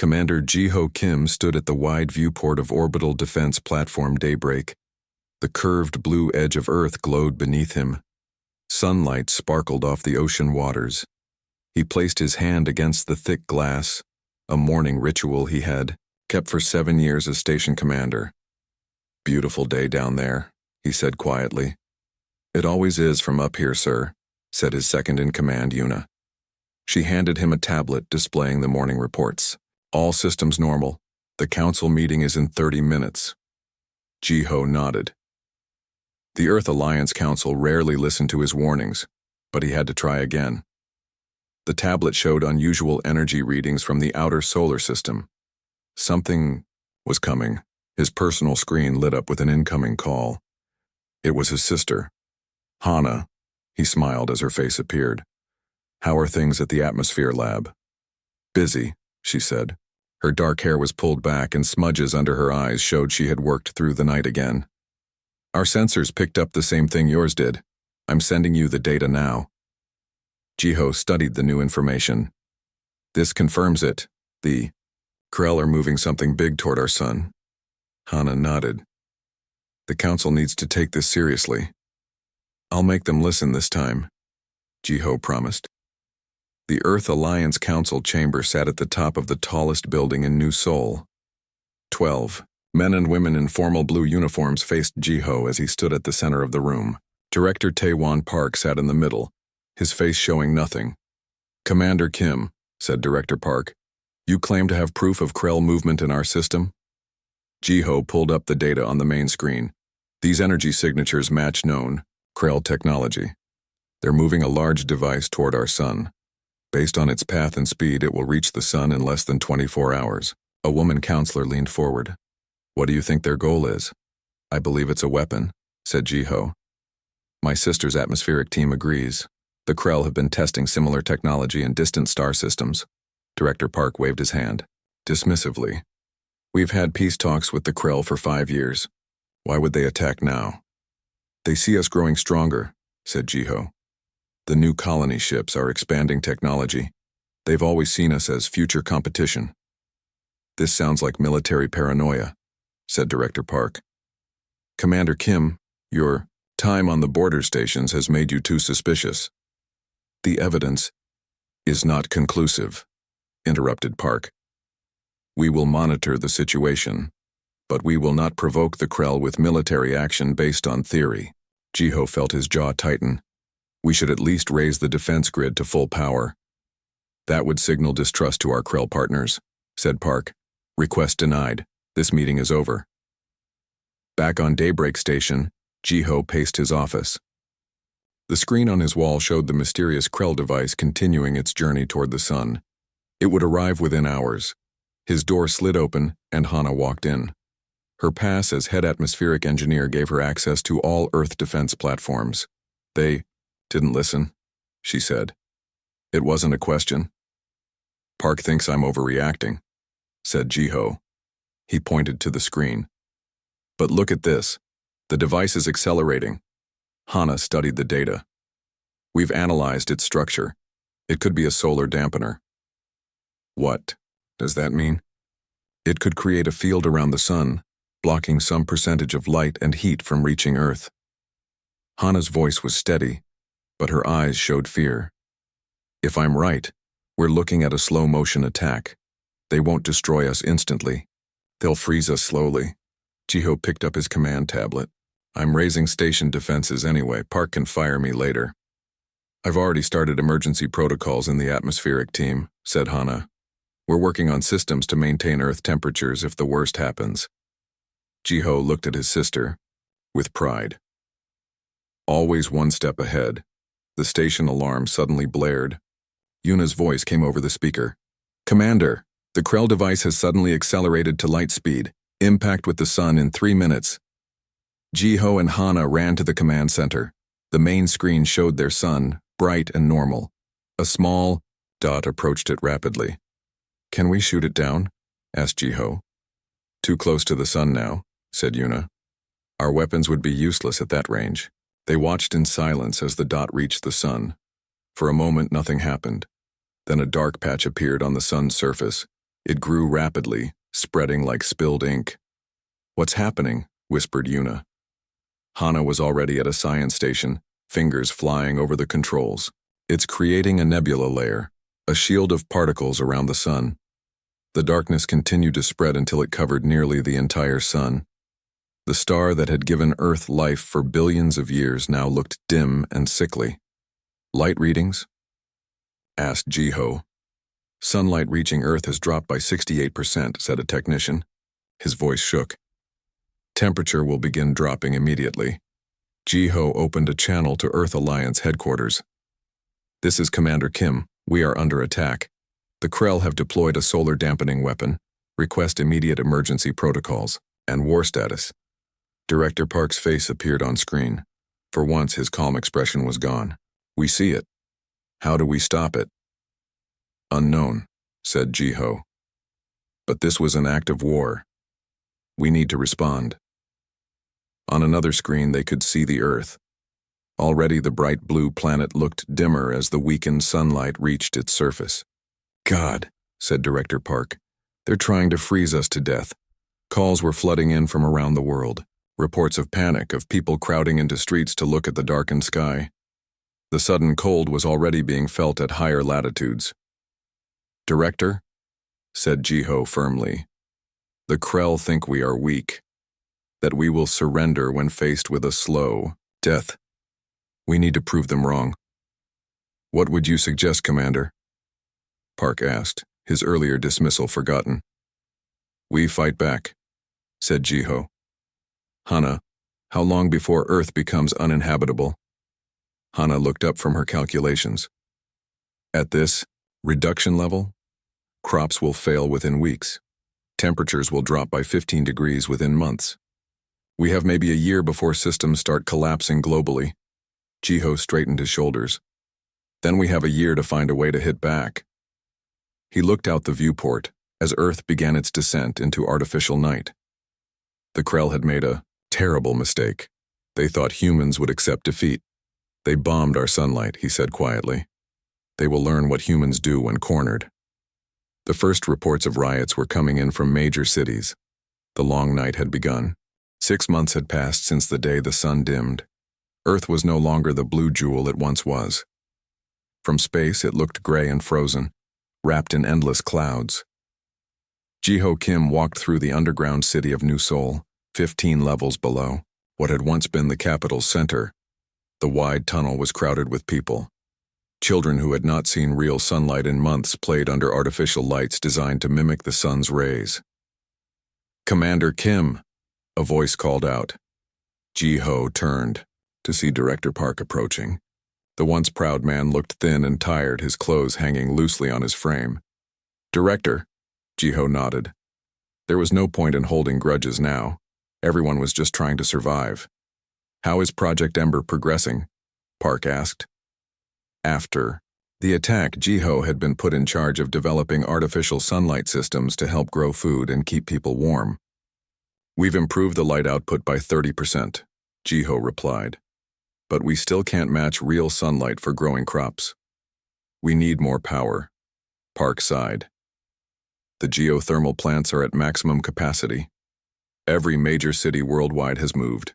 Commander Ji-ho Kim stood at the wide viewport of Orbital Defense Platform Daybreak. The curved blue edge of Earth glowed beneath him. Sunlight sparkled off the ocean waters. He placed his hand against the thick glass, a morning ritual he had kept for 7 years as station commander. "Beautiful day down there," he said quietly. "It always is from up here, sir," said his second-in-command, Yuna. She handed him a tablet displaying the morning reports. "All systems normal. The council meeting is in 30 minutes. Ji-ho nodded. The Earth Alliance Council rarely listened to his warnings, but he had to try again. The tablet showed unusual energy readings from the outer solar system. Something was coming. His personal screen lit up with an incoming call. It was his sister, Hana. He smiled as her face appeared. "How are things at the atmosphere lab?" "Busy," she said. Her dark hair was pulled back and smudges under her eyes showed she had worked through the night again. "Our sensors picked up the same thing yours did. I'm sending you the data now." Ji-ho studied the new information. "This confirms it. The Krell are moving something big toward our sun." Hana nodded. "The council needs to take this seriously. I'll make them listen this time," Ji-ho promised. The Earth Alliance Council chamber sat at the top of the tallest building in New Seoul. 12 men and women in formal blue uniforms faced Ji-ho as he stood at the center of the room. Director Taewon Park sat in the middle, his face showing nothing. "Commander Kim," said Director Park, "you claim to have proof of Krell movement in our system?" Ji-ho pulled up the data on the main screen. "These energy signatures match known Krell technology. They're moving a large device toward our sun. Based on its path and speed, it will reach the sun in less than 24 hours. A woman counselor leaned forward. "What do you think their goal is?" "I believe it's a weapon," said Ji-ho. "My sister's atmospheric team agrees. The Krell have been testing similar technology in distant star systems." Director Park waved his hand, dismissively. "We've had peace talks with the Krell for 5 years. Why would they attack now?" "They see us growing stronger," said Ji-ho. "The new colony ships are expanding technology. They've always seen us as future competition." "This sounds like military paranoia," said Director Park. "Commander Kim, your time on the border stations has made you too suspicious." "The evidence is not conclusive," interrupted Park. "We will monitor the situation, but we will not provoke the Krell with military action based on theory." Ji-ho felt his jaw tighten. "We should at least raise the defense grid to full power. That would signal distrust to our Krell partners," said Park. "Request denied. This meeting is over." Back on Daybreak Station, Ji-ho paced his office. The screen on his wall showed the mysterious Krell device continuing its journey toward the sun. It would arrive within hours. His door slid open, and Hana walked in. Her pass as head atmospheric engineer gave her access to all Earth defense platforms. "They didn't listen," she said. "It wasn't a question." "Park thinks I'm overreacting," said Ji-ho. He pointed to the screen. "But look at this. The device is accelerating." Hana studied the data. "We've analyzed its structure. It could be a solar dampener." "What does that mean?" "It could create a field around the sun, blocking some percentage of light and heat from reaching Earth." Hana's voice was steady, but her eyes showed fear. "If I'm right, we're looking at a slow-motion attack. They won't destroy us instantly. They'll freeze us slowly." Ji-ho picked up his command tablet. "I'm raising station defenses anyway. Park can fire me later." "I've already started emergency protocols in the atmospheric team," said Hana. "We're working on systems to maintain Earth temperatures if the worst happens." Ji-ho looked at his sister with pride. Always one step ahead. The station alarm suddenly blared. Yuna's voice came over the speaker. "Commander, the Krell device has suddenly accelerated to light speed. Impact with the sun in 3 minutes." Ji-ho and Hana ran to the command center. The main screen showed their sun, bright and normal. A small dot approached it rapidly. "Can we shoot it down?" asked Ji-ho. "Too close to the sun now," said Yuna. "Our weapons would be useless at that range." They watched in silence as the dot reached the sun. For a moment, nothing happened. Then a dark patch appeared on the sun's surface. It grew rapidly, spreading like spilled ink. "What's happening?" whispered Yuna. Hana was already at a science station, fingers flying over the controls. "It's creating a nebula layer, a shield of particles around the sun." The darkness continued to spread until it covered nearly the entire sun. The star that had given Earth life for billions of years now looked dim and sickly. "Light readings?" asked Jiho. "Sunlight reaching Earth has dropped by 68%, said a technician. His voice shook. "Temperature will begin dropping immediately." Jiho opened a channel to Earth Alliance headquarters. "This is Commander Kim. We are under attack. The Krell have deployed a solar dampening weapon. Request immediate emergency protocols and war status." Director Park's face appeared on screen. For once, his calm expression was gone. "We see it. How do we stop it?" "Unknown," said Jiho. "But this was an act of war. We need to respond." On another screen, they could see the Earth. Already the bright blue planet looked dimmer as the weakened sunlight reached its surface. "God," said Director Park. "They're trying to freeze us to death." Calls were flooding in from around the world. Reports of panic, of people crowding into streets to look at the darkened sky. The sudden cold was already being felt at higher latitudes. "Director," said Jiho firmly, "the Krell think we are weak, that we will surrender when faced with a slow death. We need to prove them wrong." "What would you suggest, Commander?" Park asked, his earlier dismissal forgotten. "We fight back," said Jiho. "Hana, how long before Earth becomes uninhabitable?" Hana looked up from her calculations. "At this reduction level, crops will fail within weeks. Temperatures will drop by 15 degrees within months. We have maybe a year before systems start collapsing globally." Jiho straightened his shoulders. "Then we have a year to find a way to hit back." He looked out the viewport as Earth began its descent into artificial night. The Krell had made a terrible mistake. They thought humans would accept defeat. "They bombed our sunlight," he said quietly. "They will learn what humans do when cornered." The first reports of riots were coming in from major cities. The long night had begun. 6 months had passed since the day the sun dimmed. Earth was no longer the blue jewel it once was. From space it looked gray and frozen, wrapped in endless clouds. Jiho Kim walked through the underground city of New Seoul, 15 levels below, what had once been the capital's center. The wide tunnel was crowded with people. Children who had not seen real sunlight in months played under artificial lights designed to mimic the sun's rays. "Commander Kim," a voice called out. Jiho turned to see Director Park approaching. The once proud man looked thin and tired, his clothes hanging loosely on his frame. "Director," Jiho nodded. There was no point in holding grudges now. Everyone was just trying to survive. "How is Project Ember progressing?" Park asked. After the attack, Jiho had been put in charge of developing artificial sunlight systems to help grow food and keep people warm. "We've improved the light output by 30%, Jiho replied. "But we still can't match real sunlight for growing crops. We need more power," Park sighed. "The geothermal plants are at maximum capacity. Every major city worldwide has moved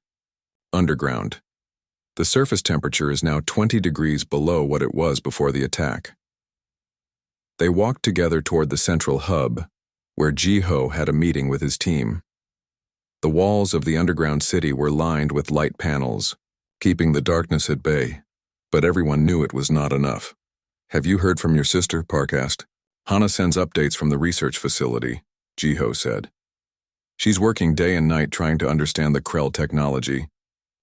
underground. The surface temperature is now 20 degrees below what it was before the attack." They walked together toward the central hub, where Jiho had a meeting with his team. The walls of the underground city were lined with light panels, keeping the darkness at bay, but everyone knew it was not enough. "Have you heard from your sister?" Park asked. "Hana sends updates from the research facility," Jiho said. "She's working day and night trying to understand the Krell technology.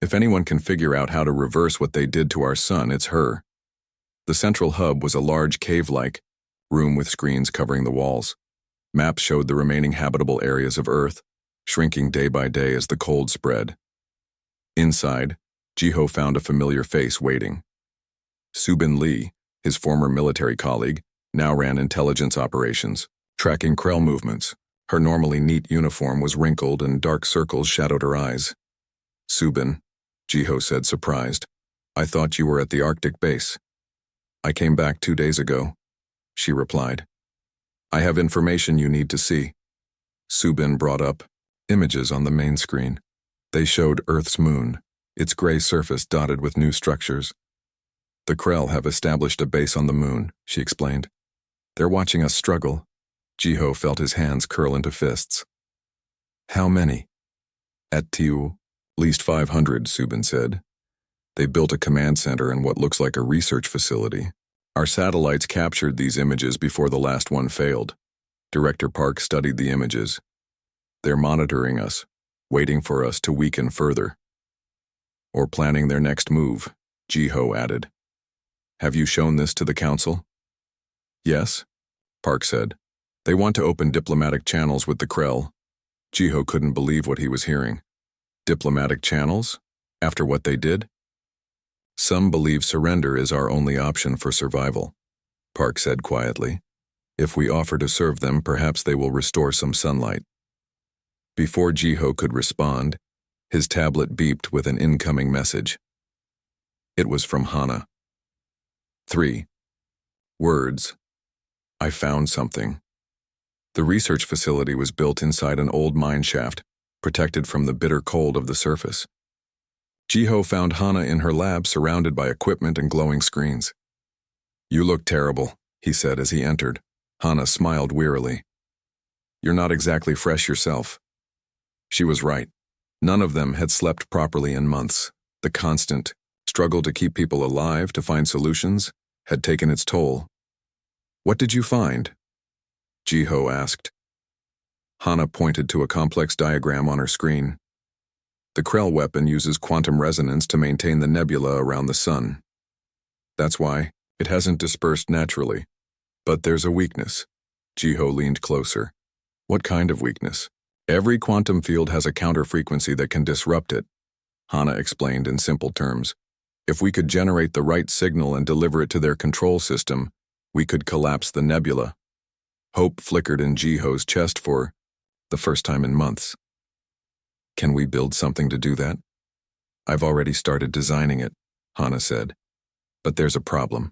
If anyone can figure out how to reverse what they did to our sun, it's her." The central hub was a large cave-like room with screens covering the walls. Maps showed the remaining habitable areas of Earth, shrinking day by day as the cold spread. Inside, Jiho found a familiar face waiting. Subin Lee, his former military colleague, now ran intelligence operations, tracking Krell movements. Her normally neat uniform was wrinkled and dark circles shadowed her eyes. "Subin," Jiho said, surprised. "I thought you were at the Arctic base." "I came back 2 days ago," she replied. I have information you need to see. Subin brought up images on the main screen. They showed Earth's moon, its gray surface dotted with new structures. The Krell have established a base on the moon, she explained. They're watching us struggle. Jiho felt his hands curl into fists. How many? At Tiu, least 500, Subin said. They built a command center and what looks like a research facility. Our satellites captured these images before the last one failed. Director Park studied the images. They're monitoring us, waiting for us to weaken further. Or planning their next move, Jiho added. Have you shown this to the council? Yes, Park said. They want to open diplomatic channels with the Krell. Jiho couldn't believe what he was hearing. Diplomatic channels? After what they did? Some believe surrender is our only option for survival, Park said quietly. If we offer to serve them, perhaps they will restore some sunlight. Before Jiho could respond, his tablet beeped with an incoming message. It was from Hana. 3. Words. I found something. The research facility was built inside an old mine shaft, protected from the bitter cold of the surface. Jiho found Hana in her lab surrounded by equipment and glowing screens. You look terrible, he said as he entered. Hana smiled wearily. You're not exactly fresh yourself. She was right. None of them had slept properly in months. The constant struggle to keep people alive, to find solutions, had taken its toll. What did you find? Jiho asked. Hana pointed to a complex diagram on her screen. The Krell weapon uses quantum resonance to maintain the nebula around the sun. That's why it hasn't dispersed naturally. But there's a weakness. Jiho leaned closer. What kind of weakness? Every quantum field has a counter frequency that can disrupt it, Hana explained in simple terms. If we could generate the right signal and deliver it to their control system, we could collapse the nebula. Hope flickered in Jiho's chest for the first time in months. Can we build something to do that? I've already started designing it, Hana said. But there's a problem.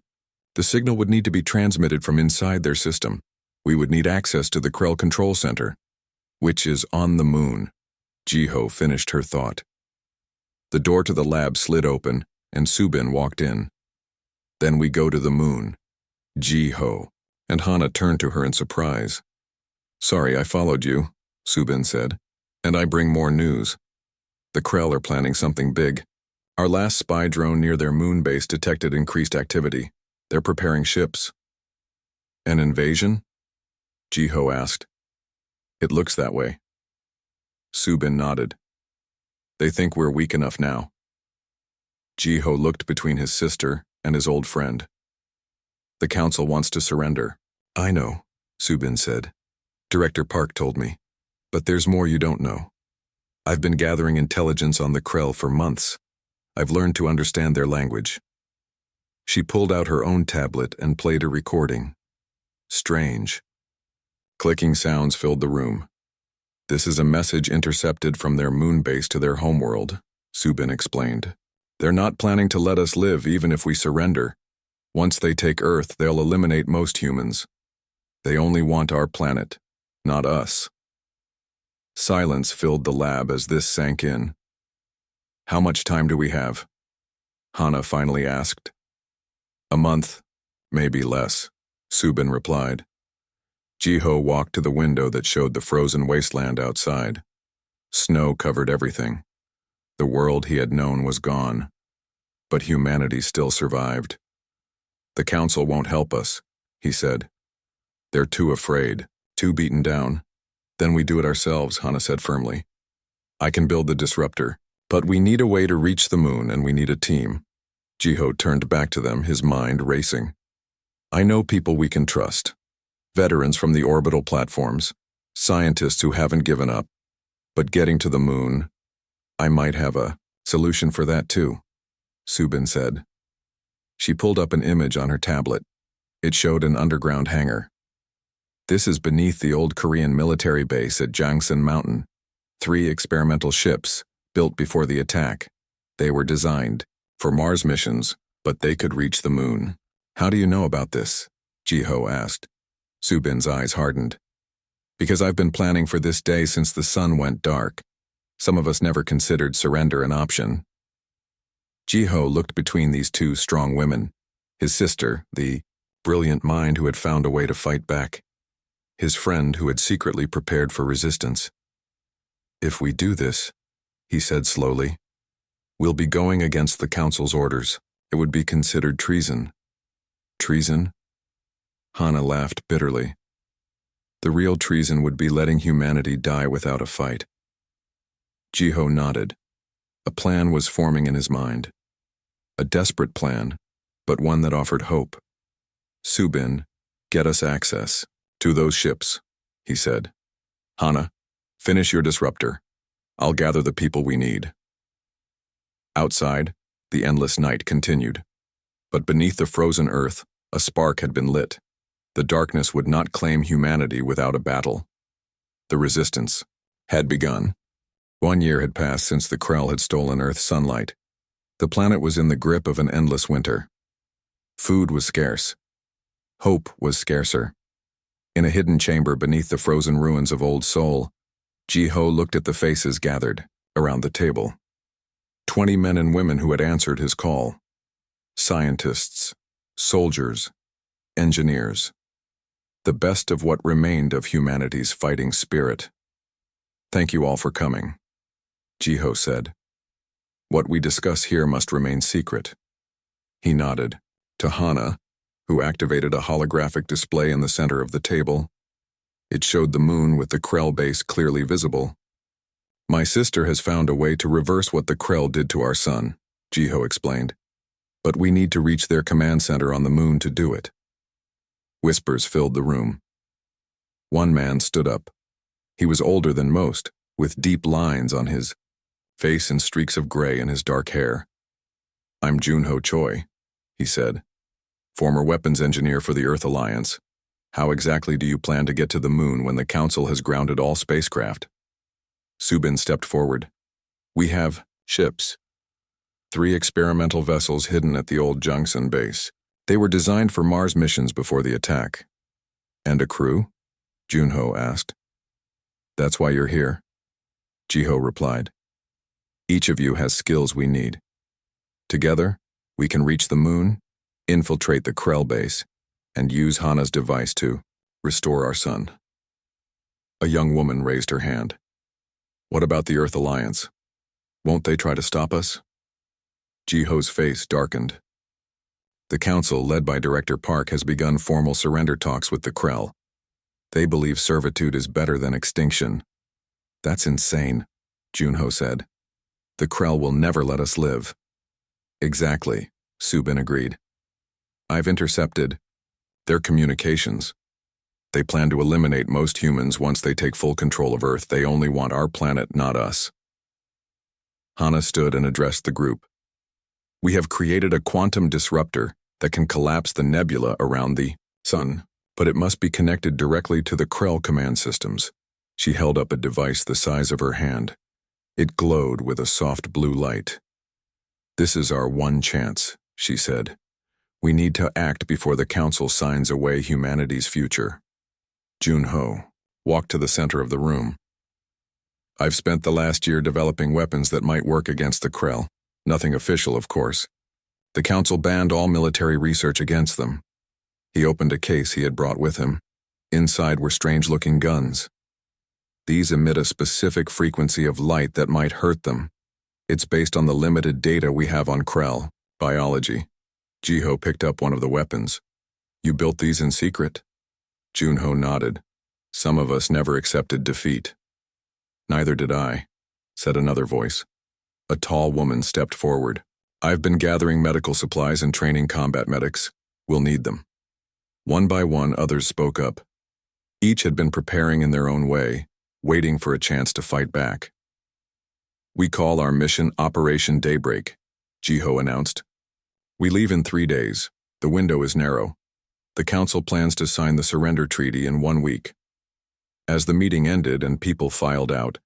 The signal would need to be transmitted from inside their system. We would need access to the Krell control center, which is on the moon. Jiho finished her thought. The door to the lab slid open, and Subin walked in. Then we go to the moon. Jiho. And Hana turned to her in surprise. Sorry, I followed you, Subin said. And I bring more news. The Krell are planning something big. Our last spy drone near their moon base detected increased activity. They're preparing ships. An invasion? Jiho asked. It looks that way. Subin nodded. They think we're weak enough now. Jiho looked between his sister and his old friend. The council wants to surrender. I know, Subin said. Director Park told me. But there's more you don't know. I've been gathering intelligence on the Krell for months. I've learned to understand their language. She pulled out her own tablet and played a recording. Strange. Clicking sounds filled the room. This is a message intercepted from their moon base to their homeworld, Subin explained. They're not planning to let us live even if we surrender. Once they take Earth, they'll eliminate most humans. They only want our planet, not us. Silence filled the lab as this sank in. How much time do we have? Hana finally asked. A month, maybe less, Subin replied. Jiho walked to the window that showed the frozen wasteland outside. Snow covered everything. The world he had known was gone, but humanity still survived. The council won't help us, he said. They're too afraid, too beaten down. Then we do it ourselves, Hana said firmly. I can build the disruptor, but we need a way to reach the moon and we need a team. Jiho turned back to them, his mind racing. I know people we can trust. Veterans from the orbital platforms, scientists who haven't given up. But getting to the moon, I might have a solution for that too, Subin said. She pulled up an image on her tablet. It showed an underground hangar. This is beneath the old Korean military base at Jangsan Mountain. 3 experimental ships, built before the attack. They were designed for Mars missions, but they could reach the moon. How do you know about this? Jiho asked. Subin's eyes hardened. Because I've been planning for this day since the sun went dark. Some of us never considered surrender an option. Jiho looked between these two strong women. His sister, the brilliant mind who had found a way to fight back. His friend who had secretly prepared for resistance. If we do this, he said slowly, we'll be going against the council's orders. It would be considered treason. Treason? Hana laughed bitterly. The real treason would be letting humanity die without a fight. Jiho nodded. A plan was forming in his mind. A desperate plan, but one that offered hope. Subin, get us access to those ships, he said. Hana, finish your disruptor. I'll gather the people we need. Outside, the endless night continued. But beneath the frozen earth, a spark had been lit. The darkness would not claim humanity without a battle. The resistance had begun. 1 year had passed since the Krell had stolen Earth's sunlight. The planet was in the grip of an endless winter. Food was scarce. Hope was scarcer. In a hidden chamber beneath the frozen ruins of Old Seoul, Jiho looked at the faces gathered around the table. 20 men and women who had answered his call. Scientists, soldiers, engineers. The best of what remained of humanity's fighting spirit. Thank you all for coming, Jiho said. What we discuss here must remain secret. He nodded to Hana, who activated a holographic display in the center of the table. It showed the moon with the Krell base clearly visible. My sister has found a way to reverse what the Krell did to our sun, Jiho explained. But we need to reach their command center on the moon to do it. Whispers filled the room. One man stood up. He was older than most, with deep lines on his face and streaks of gray in his dark hair. I'm Junho Choi, he said. Former weapons engineer for the Earth Alliance. How exactly do you plan to get to the moon when the Council has grounded all spacecraft? Subin stepped forward. We have ships. 3 experimental vessels hidden at the old Jungsan base. They were designed for Mars missions before the attack. And a crew? Junho asked. That's why you're here, Jiho replied. Each of you has skills we need. Together, we can reach the moon, infiltrate the Krell base, and use Hana's device to restore our sun. A young woman raised her hand. What about the Earth Alliance? Won't they try to stop us? Jiho's face darkened. The Council, led by Director Park, has begun formal surrender talks with the Krell. They believe servitude is better than extinction. That's insane, Junho said. The Krell will never let us live. Exactly, Subin agreed. I've intercepted their communications. They plan to eliminate most humans once they take full control of Earth. They only want our planet, not us. Hana stood and addressed the group. We have created a quantum disruptor that can collapse the nebula around the sun, but it must be connected directly to the Krell command systems. She held up a device the size of her hand. It glowed with a soft blue light. This is our one chance, she said. We need to act before the Council signs away humanity's future. Junho walked to the center of the room. I've spent the last year developing weapons that might work against the Krell. Nothing official, of course. The Council banned all military research against them. He opened a case he had brought with him. Inside were strange-looking guns. These emit a specific frequency of light that might hurt them. It's based on the limited data we have on Krell, biology. Jiho picked up one of the weapons. You built these in secret? Junho nodded. Some of us never accepted defeat. Neither did I, said another voice. A tall woman stepped forward. I've been gathering medical supplies and training combat medics. We'll need them. One by one, others spoke up. Each had been preparing in their own way, waiting for a chance to fight back. We call our mission Operation Daybreak, Jiho announced. We leave in 3 days. The window is narrow. The Council plans to sign the surrender treaty in 1 week. As the meeting ended and people filed out,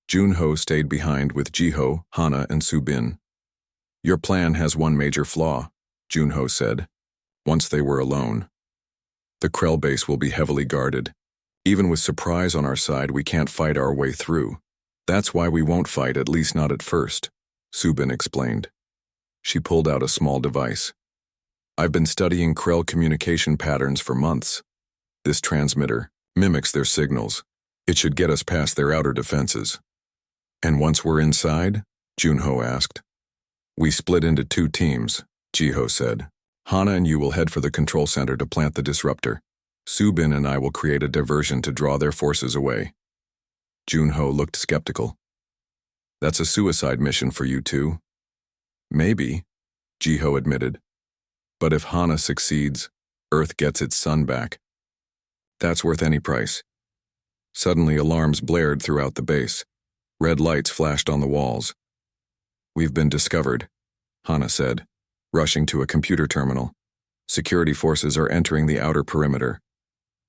Junho stayed behind with Jiho, Hana, and Subin. Your plan has one major flaw, Junho said, once they were alone. The Krell base will be heavily guarded. Even with surprise on our side, we can't fight our way through. That's why we won't fight, at least not at first, Subin explained. She pulled out a small device. I've been studying Krell communication patterns for months. This transmitter mimics their signals. It should get us past their outer defenses. And once we're inside? Junho asked. We split into 2 teams, Jiho said. Hana and you will head for the control center to plant the disruptor. Subin and I will create a diversion to draw their forces away. Junho looked skeptical. That's a suicide mission for you two. Maybe, Jiho admitted. But if Hana succeeds, Earth gets its sun back. That's worth any price. Suddenly alarms blared throughout the base. Red lights flashed on the walls. We've been discovered, Hana said, rushing to a computer terminal. Security forces are entering the outer perimeter.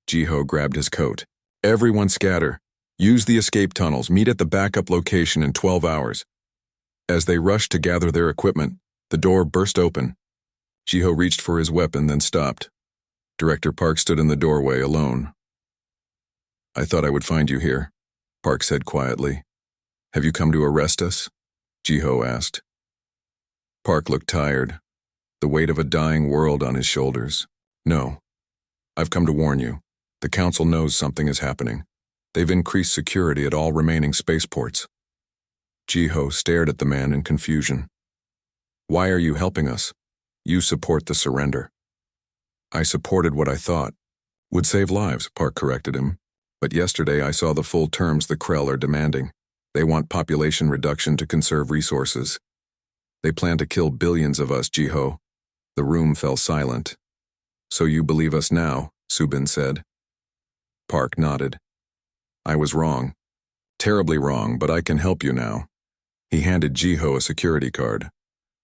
Jiho grabbed his coat. Everyone scatter. Use the escape tunnels. Meet at the backup location in 12 hours. As they rushed to gather their equipment, the door burst open. Jiho reached for his weapon, then stopped. Director Park stood in the doorway alone. I thought I would find you here, Park said quietly. Have you come to arrest us? Jiho asked. Park looked tired, the weight of a dying world on his shoulders. No. I've come to warn you. The Council knows something is happening. They've increased security at all remaining spaceports. Jiho stared at the man in confusion. Why are you helping us? You support the surrender. I supported what I thought would save lives, Park corrected him. But yesterday I saw the full terms the Krell are demanding. They want population reduction to conserve resources. They plan to kill billions of us, Jiho. The room fell silent. So you believe us now, Subin said. Park nodded. I was wrong. Terribly wrong, but I can help you now. He handed Jiho a security card.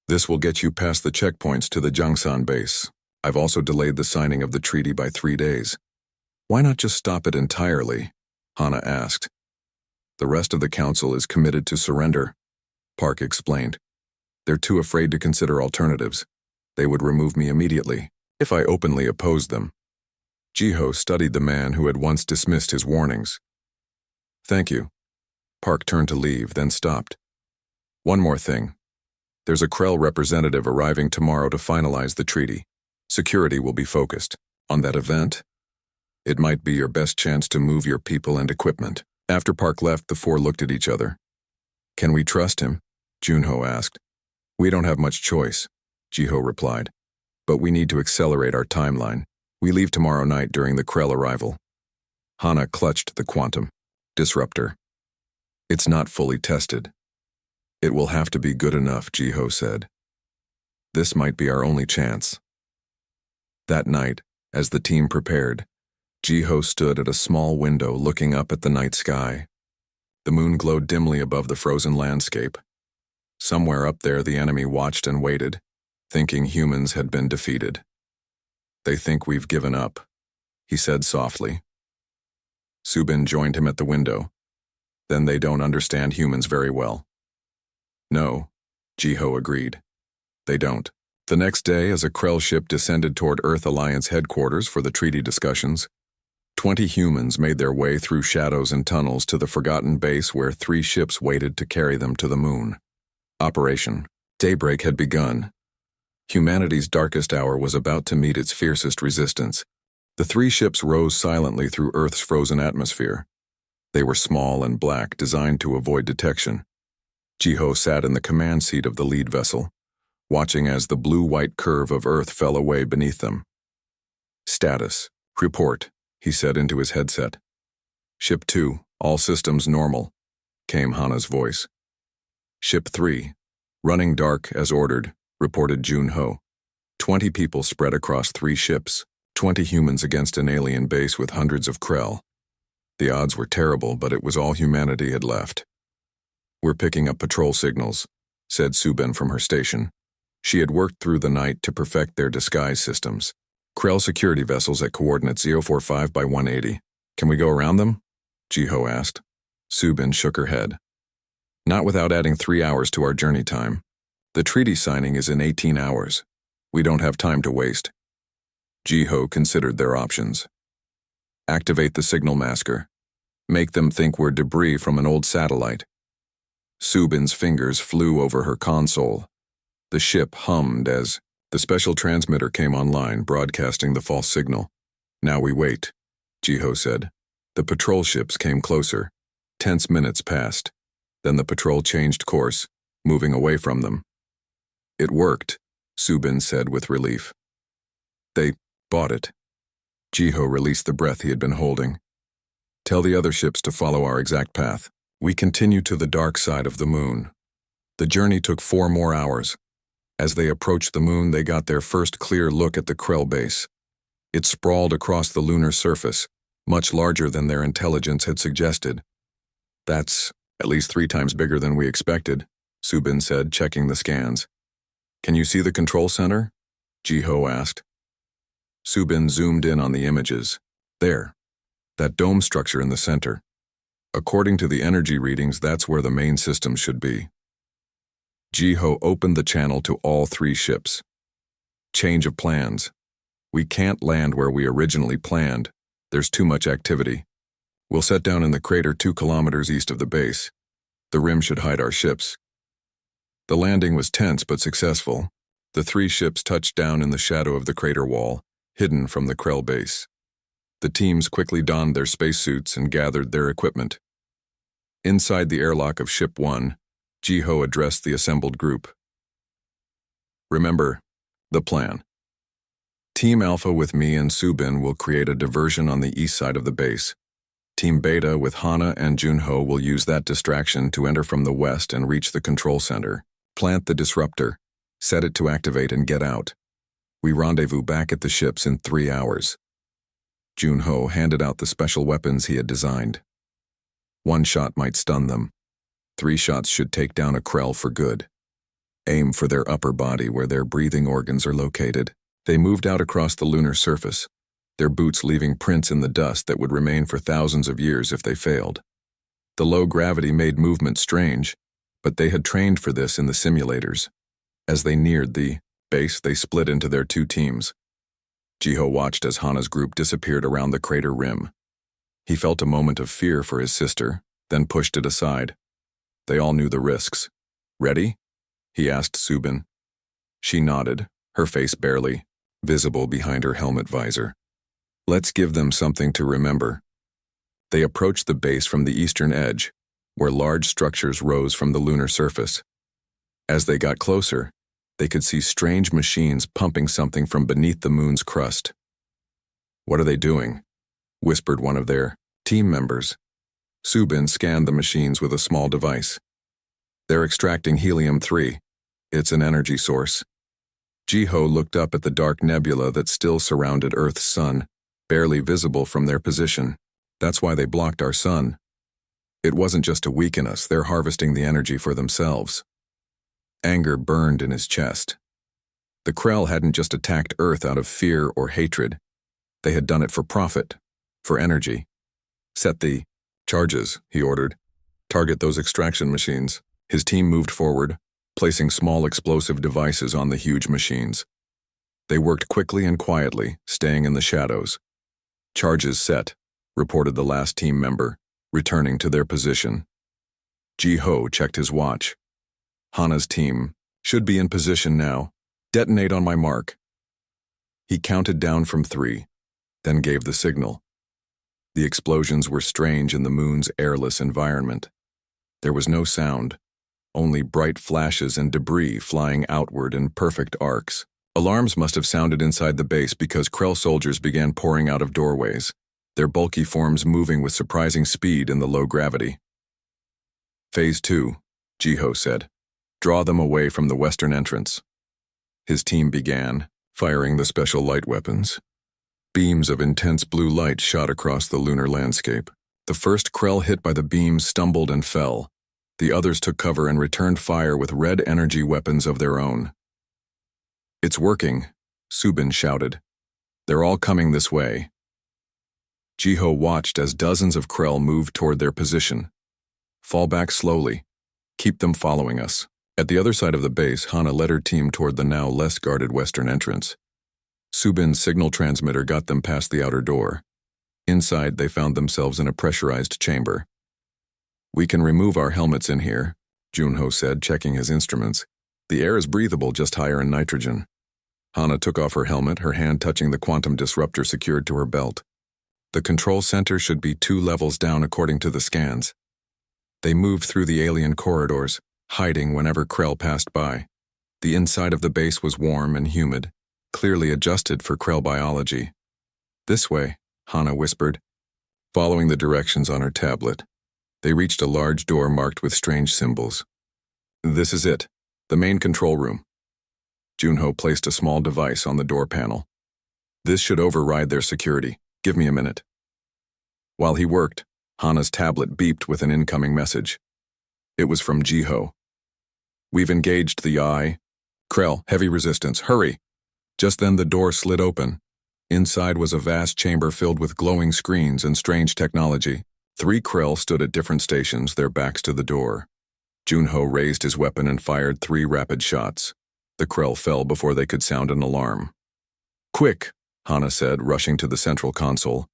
This will get you past the checkpoints to the Jangsan base. I've also delayed the signing of the treaty by 3 days. Why not just stop it entirely? Hana asked. The rest of the council is committed to surrender, Park explained. They're too afraid to consider alternatives. They would remove me immediately if I openly opposed them. Jiho studied the man who had once dismissed his warnings. Thank you. Park turned to leave, then stopped. One more thing. There's a Krell representative arriving tomorrow to finalize the treaty. Security will be focused on that event. It might be your best chance to move your people and equipment. After Park left, the 4 looked at each other. Can we trust him? Junho asked. We don't have much choice, Jiho replied. But we need to accelerate our timeline. We leave tomorrow night during the Krell arrival. Hana clutched the quantum disruptor. It's not fully tested. It will have to be good enough, Jiho said. This might be our only chance. That night, as the team prepared, Jiho stood at a small window looking up at the night sky. The moon glowed dimly above the frozen landscape. Somewhere up there the enemy watched and waited, thinking humans had been defeated. They think we've given up, he said softly. Subin joined him at the window. Then they don't understand humans very well. No, Jiho agreed. They don't. The next day, as a Krell ship descended toward Earth Alliance headquarters for the treaty discussions, 20 humans made their way through shadows and tunnels to the forgotten base where 3 ships waited to carry them to the moon. Operation Daybreak had begun. Humanity's darkest hour was about to meet its fiercest resistance. The 3 ships rose silently through Earth's frozen atmosphere. They were small and black, designed to avoid detection. Jiho sat in the command seat of the lead vessel, watching as the blue-white curve of Earth fell away beneath them. Status. Report, he said into his headset. Ship 2, all systems normal, came Hana's voice. Ship 3, running dark as ordered, reported Junho. 20 people spread across 3 ships, 20 humans against an alien base with hundreds of Krell. The odds were terrible, but it was all humanity had left. We're picking up patrol signals, said Subin from her station. She had worked through the night to perfect their disguise systems. Krell security vessels at coordinates 045 by 180. Can we go around them? Jiho asked. Subin shook her head. Not without adding 3 hours to our journey time. The treaty signing is in 18 hours. We don't have time to waste. Jiho considered their options. Activate the signal masker. Make them think we're debris from an old satellite. Subin's fingers flew over her console. The ship hummed as the special transmitter came online, broadcasting the false signal. Now we wait, Jiho said. The patrol ships came closer. Tense minutes passed. Then the patrol changed course, moving away from them. It worked, Subin said with relief. They bought it. Jiho released the breath he had been holding. Tell the other ships to follow our exact path. We continue to the dark side of the moon. The journey took 4 more hours. As they approached the moon, they got their first clear look at the Krell base. It sprawled across the lunar surface, much larger than their intelligence had suggested. That's at least 3 times bigger than we expected, Subin said, checking the scans. Can you see the control center? Jiho asked. Subin zoomed in on the images. There, that dome structure in the center. According to the energy readings, that's where the main system should be. Jiho opened the channel to all 3 ships. Change of plans. We can't land where we originally planned. There's too much activity. We'll set down in the crater 2 kilometers east of the base. The rim should hide our ships. The landing was tense but successful. The 3 ships touched down in the shadow of the crater wall, hidden from the Krell base. The teams quickly donned their spacesuits and gathered their equipment. Inside the airlock of Ship 1, Jiho addressed the assembled group. Remember the plan. Team Alpha with me and Subin will create a diversion on the east side of the base. Team Beta with Hana and Junho will use that distraction to enter from the west and reach the control center. Plant the disruptor, set it to activate and get out. We rendezvous back at the ships in 3 hours. Junho handed out the special weapons he had designed. 1 shot might stun them. 3 shots should take down a Krell for good. Aim for their upper body where their breathing organs are located. They moved out across the lunar surface, their boots leaving prints in the dust that would remain for thousands of years if they failed. The low gravity made movement strange, but they had trained for this in the simulators. As they neared the base, they split into their 2 teams. Jiho watched as Hana's group disappeared around the crater rim. He felt a moment of fear for his sister, then pushed it aside. They all knew the risks. Ready? He asked Subin. She nodded, her face barely visible behind her helmet visor. Let's give them something to remember. They approached the base from the eastern edge, where large structures rose from the lunar surface. As they got closer, they could see strange machines pumping something from beneath the moon's crust. What are they doing? Whispered one of their team members. Subin scanned the machines with a small device. They're extracting helium-3. It's an energy source. Jiho looked up at the dark nebula that still surrounded Earth's sun, barely visible from their position. That's why they blocked our sun. It wasn't just to weaken us, they're harvesting the energy for themselves. Anger burned in his chest. The Krell hadn't just attacked Earth out of fear or hatred. They had done it for profit, for energy. Set the charges, he ordered. Target those extraction machines. His team moved forward, placing small explosive devices on the huge machines. They worked quickly and quietly, staying in the shadows. Charges set, reported the last team member, returning to their position. Jiho checked his watch. Hana's team should be in position now. Detonate on my mark. He counted down from 3, then gave the signal. The explosions were strange in the moon's airless environment. There was no sound, only bright flashes and debris flying outward in perfect arcs. Alarms must have sounded inside the base because Krell soldiers began pouring out of doorways, their bulky forms moving with surprising speed in the low gravity. Phase 2, Jiho said. Draw them away from the western entrance. His team began, firing the special light weapons. Beams of intense blue light shot across the lunar landscape. The first Krell hit by the beams stumbled and fell. The others took cover and returned fire with red energy weapons of their own. It's working, Subin shouted. They're all coming this way. Jiho watched as dozens of Krell moved toward their position. Fall back slowly. Keep them following us. At the other side of the base, Hana led her team toward the now less guarded western entrance. Subin's signal transmitter got them past the outer door. Inside, they found themselves in a pressurized chamber. "We can remove our helmets in here," Junho said, checking his instruments. "The air is breathable, just higher in nitrogen." Hana took off her helmet, her hand touching the quantum disruptor secured to her belt. "The control center should be 2 levels down according to the scans." They moved through the alien corridors, hiding whenever Krell passed by. The inside of the base was warm and humid, clearly adjusted for Krell biology. "This way," Hana whispered, following the directions on her tablet. They reached a large door marked with strange symbols. "This is it, the main control room." Junho placed a small device on the door panel. "This should override their security. Give me a minute." While he worked, Hana's tablet beeped with an incoming message. It was from Jiho. "We've engaged the eye. Krell, heavy resistance, hurry!" Just then the door slid open. Inside was a vast chamber filled with glowing screens and strange technology. 3 Krell stood at different stations, their backs to the door. Junho raised his weapon and fired 3 rapid shots. The Krell fell before they could sound an alarm. "Quick," Hana said, rushing to the central console.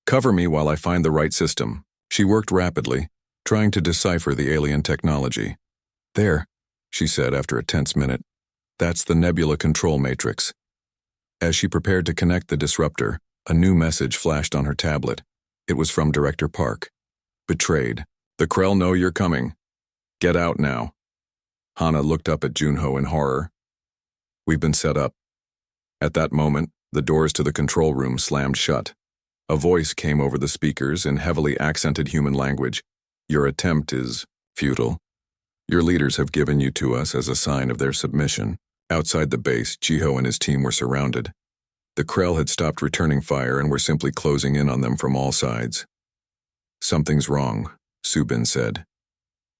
"Cover me while I find the right system." She worked rapidly, trying to decipher the alien technology. "There," she said after a tense minute. "That's the nebula control matrix." As she prepared to connect the disruptor, a new message flashed on her tablet. It was from Director Park. "Betrayed. The Krell know you're coming. Get out now." Hana looked up at Junho in horror. "We've been set up." At that moment, the doors to the control room slammed shut. A voice came over the speakers in heavily accented human language. "Your attempt is futile. Your leaders have given you to us as a sign of their submission." Outside the base, Jiho and his team were surrounded. The Krell had stopped returning fire and were simply closing in on them from all sides. "Something's wrong," Subin said.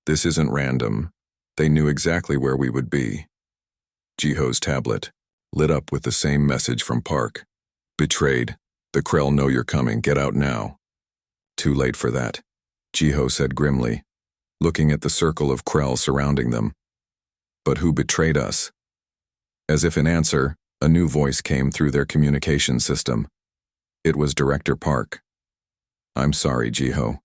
"This isn't random. They knew exactly where we would be." Jiho's tablet lit up with the same message from Park. "Betrayed. The Krell know you're coming. Get out now." "Too late for that," Jiho said grimly, looking at the circle of Krell surrounding them. "But who betrayed us?" As if in answer, a new voice came through their communication system. It was Director Park. "I'm sorry, Jiho.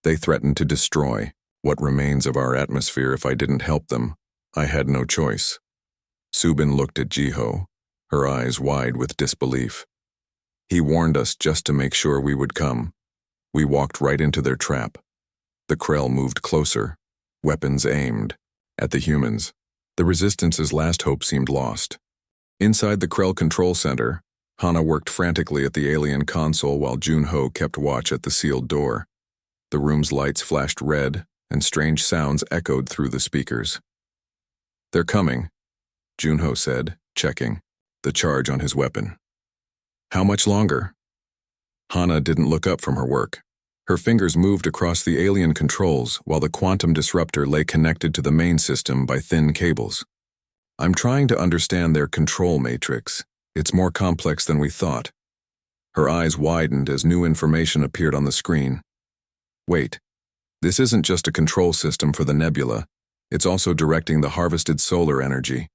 They threatened to destroy what remains of our atmosphere if I didn't help them. I had no choice." Subin looked at Jiho, her eyes wide with disbelief. "He warned us just to make sure we would come. We walked right into their trap." The Krell moved closer, weapons aimed at the humans. The Resistance's last hope seemed lost. Inside the Krell control center, Hana worked frantically at the alien console while Junho kept watch at the sealed door. The room's lights flashed red, and strange sounds echoed through the speakers. "They're coming," Junho said, checking the charge on his weapon. "How much longer?" Hana didn't look up from her work. Her fingers moved across the alien controls while the quantum disruptor lay connected to the main system by thin cables. "I'm trying to understand their control matrix. It's more complex than we thought." Her eyes widened as new information appeared on the screen. "Wait, this isn't just a control system for the nebula. It's also directing the harvested solar energy."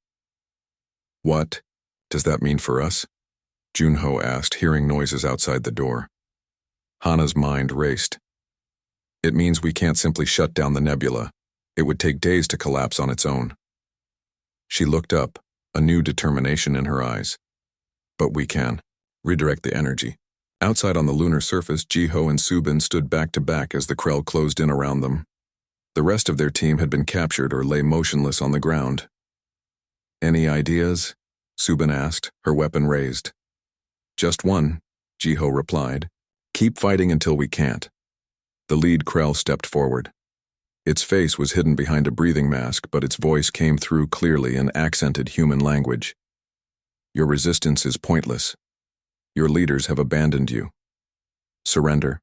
"What does that mean for us?" Junho asked, hearing noises outside the door. Hana's mind raced. "It means we can't simply shut down the nebula. It would take days to collapse on its own." She looked up, a new determination in her eyes. "But we can redirect the energy." Outside on the lunar surface, Jiho and Subin stood back to back as the Krell closed in around them. The rest of their team had been captured or lay motionless on the ground. "Any ideas?" Subin asked, her weapon raised. "Just one," Jiho replied. "Keep fighting until we can't." The lead Krell stepped forward. Its face was hidden behind a breathing mask, but its voice came through clearly in accented human language. "Your resistance is pointless. Your leaders have abandoned you. Surrender."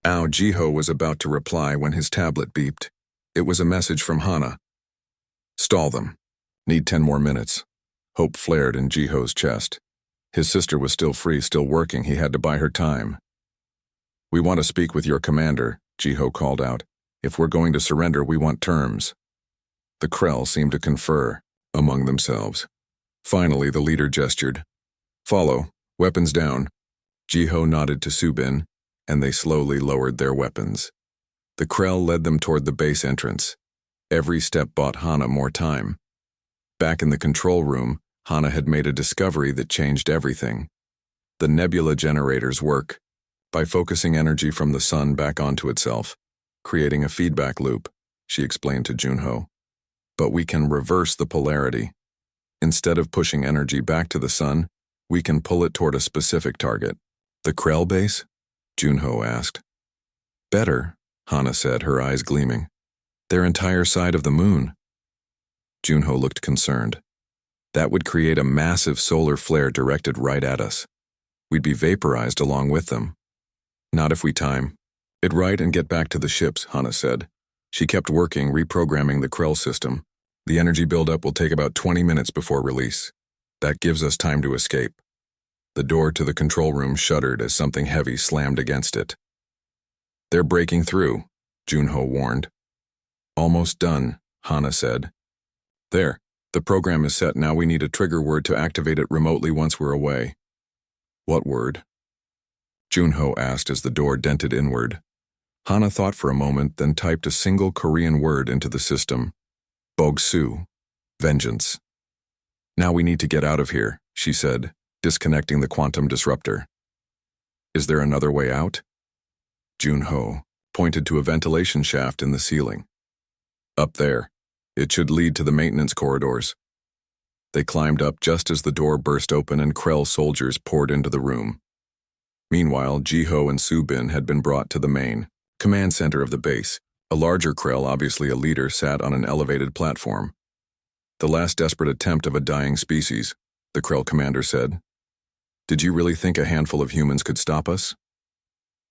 Jiho was about to reply when his tablet beeped. It was a message from Hana. "Stall them. Need 10 more minutes." Hope flared in Jiho's chest. His sister was still free, still working. He had to buy her time. "We want to speak with your commander," Jiho called out. "If we're going to surrender, we want terms." The Krell seemed to confer among themselves. Finally, the leader gestured. Follow. Weapons down. Jiho nodded to Subin, and they slowly lowered their weapons. The Krell led them toward the base entrance. Every step bought Hana more time. Back in the control room, Hana had made a discovery that changed everything. The nebula generators work by focusing energy from the sun back onto itself, creating a feedback loop, she explained to Junho. But we can reverse the polarity. Instead of pushing energy back to the sun, we can pull it toward a specific target. The Krell base? Junho asked. Better, Hana said, her eyes gleaming. Their entire side of the moon. Junho looked concerned. That would create a massive solar flare directed right at us. We'd be vaporized along with them. Not if we time it right and get back to the ships, Hana said. She kept working, reprogramming the Krell system. The energy buildup will take about 20 minutes before release. That gives us time to escape. The door to the control room shuddered as something heavy slammed against it. They're breaking through, Junho warned. Almost done, Hana said. There, the program is set. Now we need a trigger word to activate it remotely once we're away. What word? Junho asked as the door dented inward. Hana thought for a moment, then typed a single Korean word into the system. Bogsu, vengeance. Now we need to get out of here, she said, disconnecting the quantum disruptor. Is there another way out? Junho pointed to a ventilation shaft in the ceiling. Up there. It should lead to the maintenance corridors. They climbed up just as the door burst open and Krell soldiers poured into the room. Meanwhile, Jiho and Subin had been brought to the main command center of the base. A larger Krell, obviously a leader, sat on an elevated platform. The last desperate attempt of a dying species, the Krell commander said. Did you really think a handful of humans could stop us?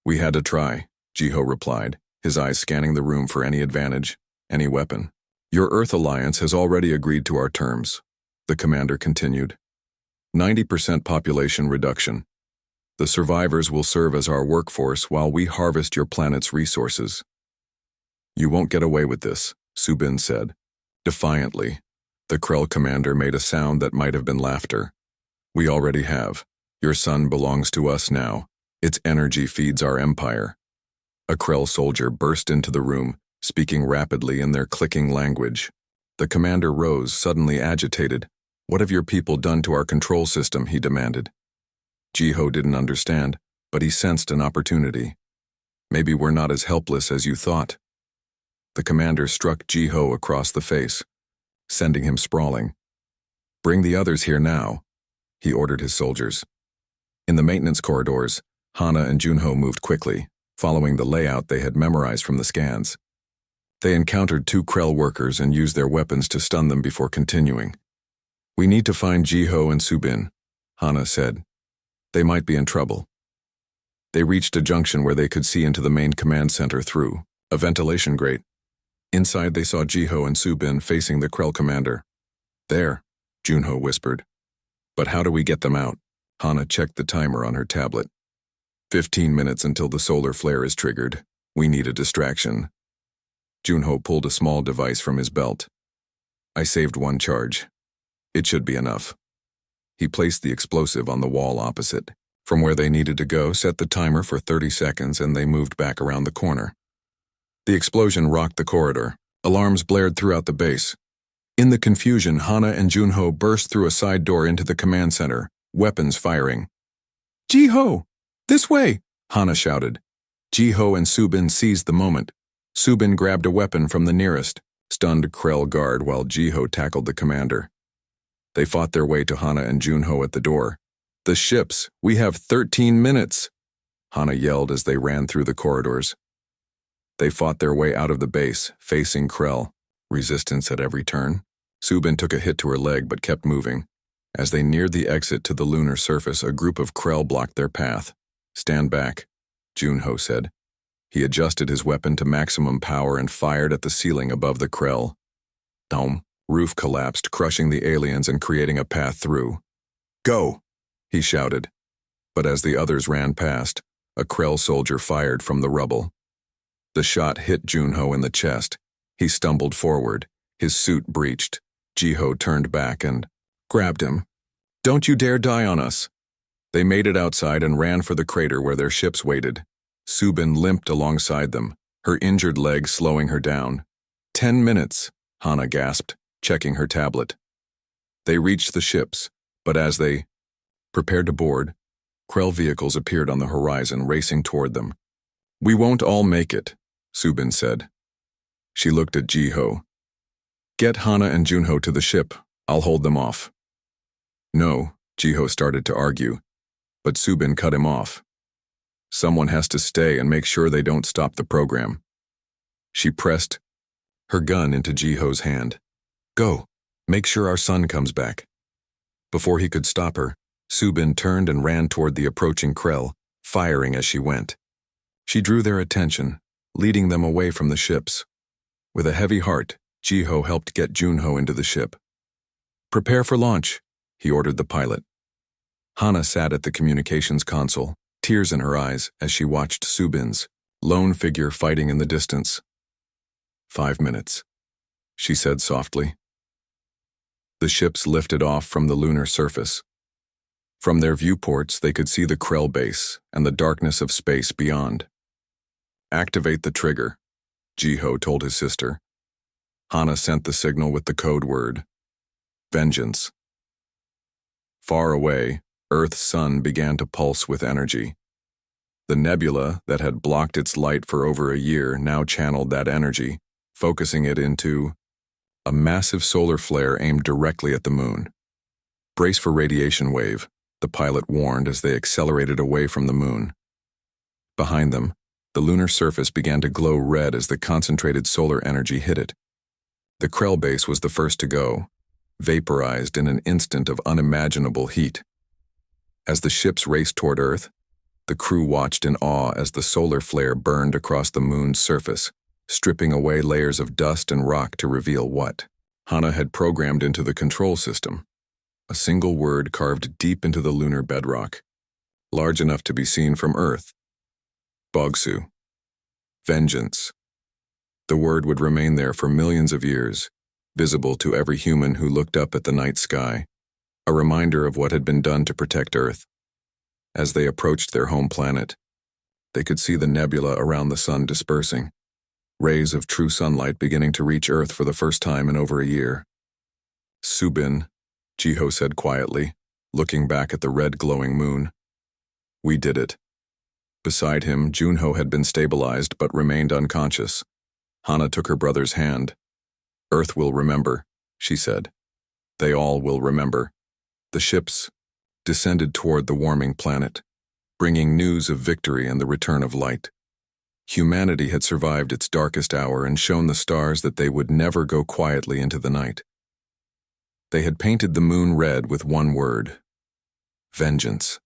We had to try, Jiho replied, his eyes scanning the room for any advantage, any weapon. Your Earth Alliance has already agreed to our terms, the commander continued. 90% population reduction. The survivors will serve as our workforce while we harvest your planet's resources. You won't get away with this, Subin said. Defiantly, the Krell commander made a sound that might have been laughter. We already have. Your sun belongs to us now. Its energy feeds our empire. A Krell soldier burst into the room, speaking rapidly in their clicking language. The commander rose, suddenly agitated. What have your people done to our control system, he demanded. Jiho didn't understand, but he sensed an opportunity. Maybe we're not as helpless as you thought. The commander struck Jiho across the face, sending him sprawling. Bring the others here now, he ordered his soldiers. In the maintenance corridors, Hana and Junho moved quickly, following the layout they had memorized from the scans. They encountered 2 Krell workers and used their weapons to stun them before continuing. We need to find Jiho and Subin, Hana said. They might be in trouble. They reached a junction where they could see into the main command center through a ventilation grate. Inside they saw Jiho and Subin facing the Krell commander. There, Junho whispered. But how do we get them out? Hana checked the timer on her tablet. 15 minutes until the solar flare is triggered. We need a distraction. Junho pulled a small device from his belt. I saved 1 charge. It should be enough. He placed the explosive on the wall opposite. From where they needed to go, set the timer for 30 seconds, and they moved back around the corner. The explosion rocked the corridor. Alarms blared throughout the base. In the confusion, Hana and Junho burst through a side door into the command center, weapons firing. Jiho! This way! Hana shouted. Jiho and Subin seized the moment. Subin grabbed a weapon from the nearest, stunned Krell guard while Jiho tackled the commander. They fought their way to Hana and Junho at the door. The ships! We have 13 minutes! Hana yelled as they ran through the corridors. They fought their way out of the base, facing Krell. Resistance at every turn. Subin took a hit to her leg but kept moving. As they neared the exit to the lunar surface, a group of Krell blocked their path. Stand back, Junho said. He adjusted his weapon to maximum power and fired at the ceiling above the Krell. Dome. Roof collapsed, crushing the aliens and creating a path through. Go! He shouted. But as the others ran past, a Krell soldier fired from the rubble. The shot hit Junho in the chest. He stumbled forward, his suit breached. Jiho turned back and grabbed him. Don't you dare die on us, They made it outside and ran for the crater where their ships waited. Subin limped alongside them, her injured leg slowing her down. 10 minutes, Hana gasped, checking her tablet. They reached the ships, but as they prepared to board, Krell vehicles appeared on the horizon, racing toward them. "We won't all make it," Subin said. She looked at Jiho. "Get Hana and Junho to the ship. I'll hold them off." "No," Jiho started to argue, but Subin cut him off. "Someone has to stay and make sure they don't stop the program." She pressed her gun into Jiho's hand. "Go, make sure our son comes back." Before he could stop her, Subin turned and ran toward the approaching Krell, firing as she went. She drew their attention, leading them away from the ships. With a heavy heart, Jiho helped get Junho into the ship. "Prepare for launch," he ordered the pilot. Hana sat at the communications console, tears in her eyes as she watched Subin's lone figure fighting in the distance. 5 minutes, she said softly. The ships lifted off from the lunar surface. From their viewports, they could see the Krell base and the darkness of space beyond. "Activate the trigger," Jiho told his sister. Hana sent the signal with the code word, "Vengeance." Far away, Earth's sun began to pulse with energy. The nebula that had blocked its light for over a year now channeled that energy, focusing it into a massive solar flare aimed directly at the moon. "Brace for radiation wave," the pilot warned as they accelerated away from the moon. Behind them, the lunar surface began to glow red as the concentrated solar energy hit it. The Krell base was the first to go, vaporized in an instant of unimaginable heat. As the ships raced toward Earth, the crew watched in awe as the solar flare burned across the moon's surface, stripping away layers of dust and rock to reveal what Hana had programmed into the control system. A single word carved deep into the lunar bedrock, large enough to be seen from Earth. Bogsu. Vengeance. The word would remain there for millions of years, visible to every human who looked up at the night sky, a reminder of what had been done to protect Earth. As they approached their home planet, they could see the nebula around the sun dispersing, rays of true sunlight beginning to reach Earth for the first time in over a year. "Subin," Jiho said quietly, looking back at the red glowing moon. "We did it." Beside him, Junho had been stabilized but remained unconscious. Hana took her brother's hand. "Earth will remember," she said. "They all will remember." The ships descended toward the warming planet, bringing news of victory and the return of light. Humanity had survived its darkest hour and shown the stars that they would never go quietly into the night. They had painted the moon red with one word: vengeance.